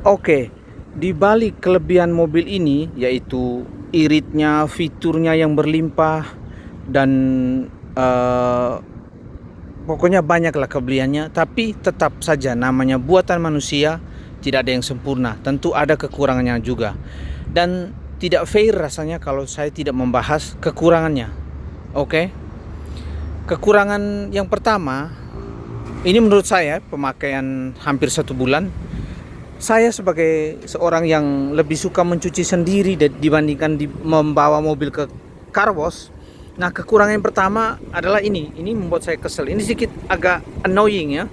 Oke, di balik kelebihan mobil ini yaitu iritnya, fiturnya yang berlimpah dan eh, pokoknya banyaklah kelebihannya, tapi tetap saja namanya buatan manusia, tidak ada yang sempurna. Tentu ada kekurangannya juga. Dan tidak fair rasanya kalau saya tidak membahas kekurangannya. Oke. Kekurangan yang pertama, ini menurut saya pemakaian hampir 1 bulan. Saya sebagai seorang yang lebih suka mencuci sendiri dibandingkan membawa mobil ke car wash. Nah, kekurangan yang pertama adalah ini membuat saya kesel. Ini sedikit agak annoying ya.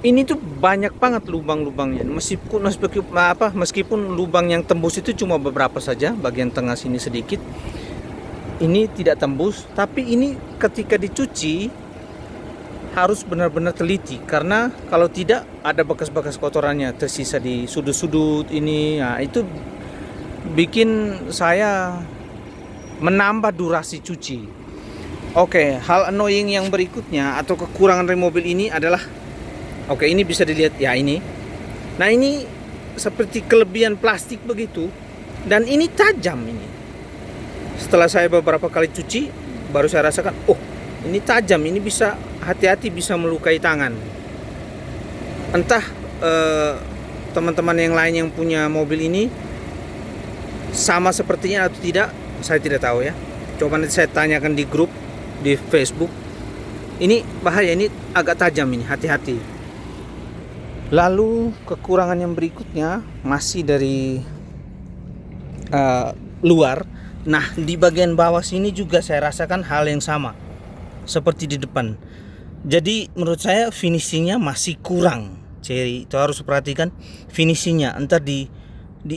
Ini tuh banyak banget lubang-lubangnya. Meskipun lubang yang tembus itu cuma beberapa saja, bagian tengah sini sedikit. Ini tidak tembus, tapi ini ketika dicuci harus benar-benar teliti, karena kalau tidak ada bekas-bekas kotorannya tersisa di sudut-sudut ini. Nah, itu bikin saya menambah durasi cuci. Oke, hal annoying yang berikutnya atau kekurangan dari mobil ini adalah, oke, ini bisa dilihat ya ini. Nah, ini seperti kelebihan plastik begitu, dan ini tajam ini. Setelah saya beberapa kali cuci, baru saya rasakan, oh, ini tajam, ini bisa hati-hati, bisa melukai tangan. Entah teman-teman yang lain yang punya mobil ini sama sepertinya atau tidak, saya tidak tahu ya. Coba nanti saya tanyakan di grup di Facebook. Ini bahaya, ini agak tajam ini, hati-hati. Lalu kekurangan yang berikutnya masih dari luar. Nah, di bagian bawah sini juga saya rasakan hal yang sama seperti di depan. Jadi menurut saya finishingnya masih kurang. Jadi itu harus perhatikan finishingnya, entar di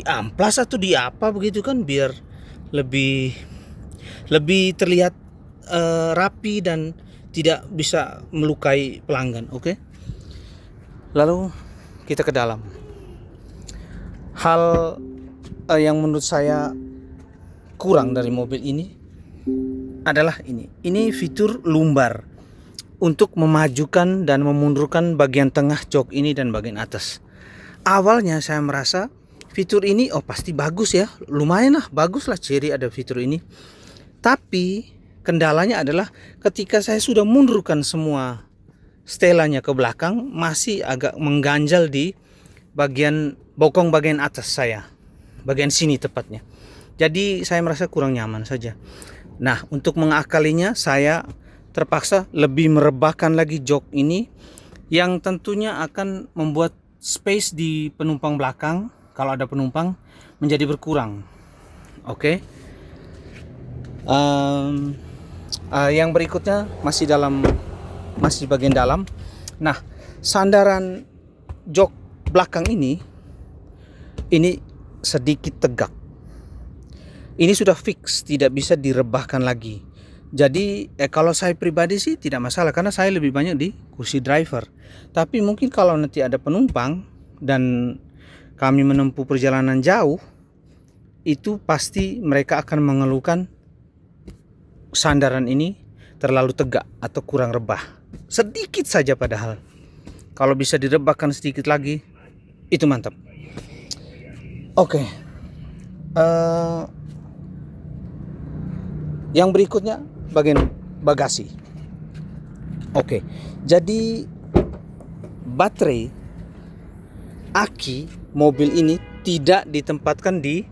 amplas atau di apa begitu kan, biar lebih terlihat rapi dan tidak bisa melukai pelanggan. Oke. Lalu kita ke dalam. Hal yang menurut saya kurang dari mobil ini adalah ini fitur lumbar untuk memajukan dan memundurkan bagian tengah jok ini dan bagian atas. Awalnya saya merasa fitur ini pasti bagus ya, lumayan lah, bagus lah Chery ada fitur ini. Tapi kendalanya adalah ketika saya sudah mundurkan semua setelanya ke belakang, masih agak mengganjal di bagian bokong bagian atas saya, bagian sini tepatnya. Jadi saya merasa kurang nyaman saja. Nah, untuk mengakalinya saya terpaksa lebih merebahkan lagi jok ini, yang tentunya akan membuat space di penumpang belakang, kalau ada penumpang, menjadi berkurang. Oke. Yang berikutnya masih bagian dalam. Nah, sandaran jok belakang ini sedikit tegak. Ini sudah fix, tidak bisa direbahkan lagi. Jadi kalau saya pribadi sih tidak masalah, karena saya lebih banyak di kursi driver. Tapi mungkin kalau nanti ada penumpang dan kami menempuh perjalanan jauh, itu pasti mereka akan mengeluhkan sandaran ini terlalu tegak atau kurang rebah. Sedikit saja padahal. Kalau bisa direbahkan sedikit lagi, itu mantap. Oke. Yang berikutnya bagian bagasi. Oke. Jadi baterai aki mobil ini tidak ditempatkan di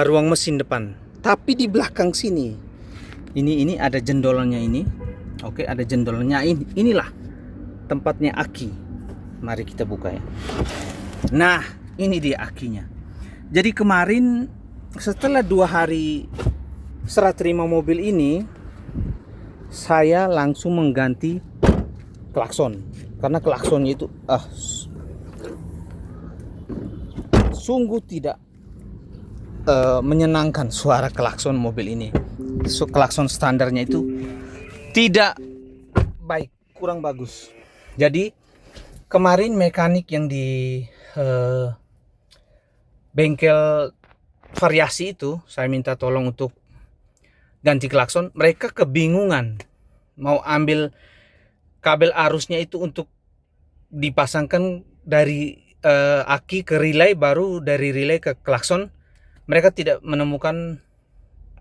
ruang mesin depan, tapi di belakang sini. Ini ada jendolannya ini. Oke, ada jendolannya ini. Inilah tempatnya aki. Mari kita buka ya. Nah, ini dia akinya. Jadi kemarin setelah 2 hari serah terima mobil ini, saya langsung mengganti klakson, karena klaksonnya itu sungguh tidak menyenangkan suara klakson mobil ini. Klakson standarnya itu tidak baik, kurang bagus. Jadi kemarin mekanik yang di bengkel variasi itu saya minta tolong untuk ganti klakson. Mereka kebingungan mau ambil kabel arusnya itu untuk dipasangkan dari aki ke relay, baru dari relay ke klakson. Mereka tidak menemukan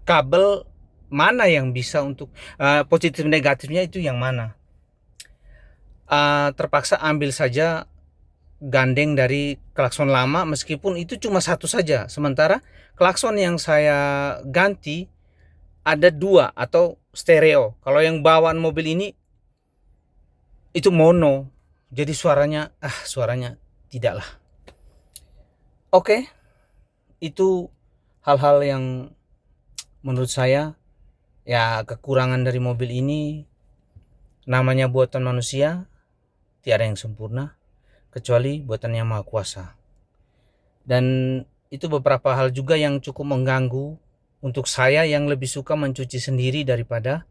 kabel mana yang bisa untuk positif negatifnya itu yang mana. Terpaksa ambil saja gandeng dari klakson lama, meskipun itu cuma satu saja. Sementara klakson yang saya ganti ada 2 atau stereo. Kalau yang bawaan mobil ini itu mono, jadi suaranya tidaklah. Oke, itu hal-hal yang menurut saya ya kekurangan dari mobil ini. Namanya buatan manusia, tiada yang sempurna kecuali buatan Yang Maha Kuasa. Dan itu beberapa hal juga yang cukup mengganggu untuk saya yang lebih suka mencuci sendiri daripada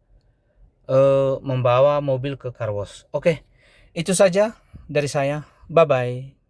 membawa mobil ke car wash. Oke, itu saja dari saya. Bye bye.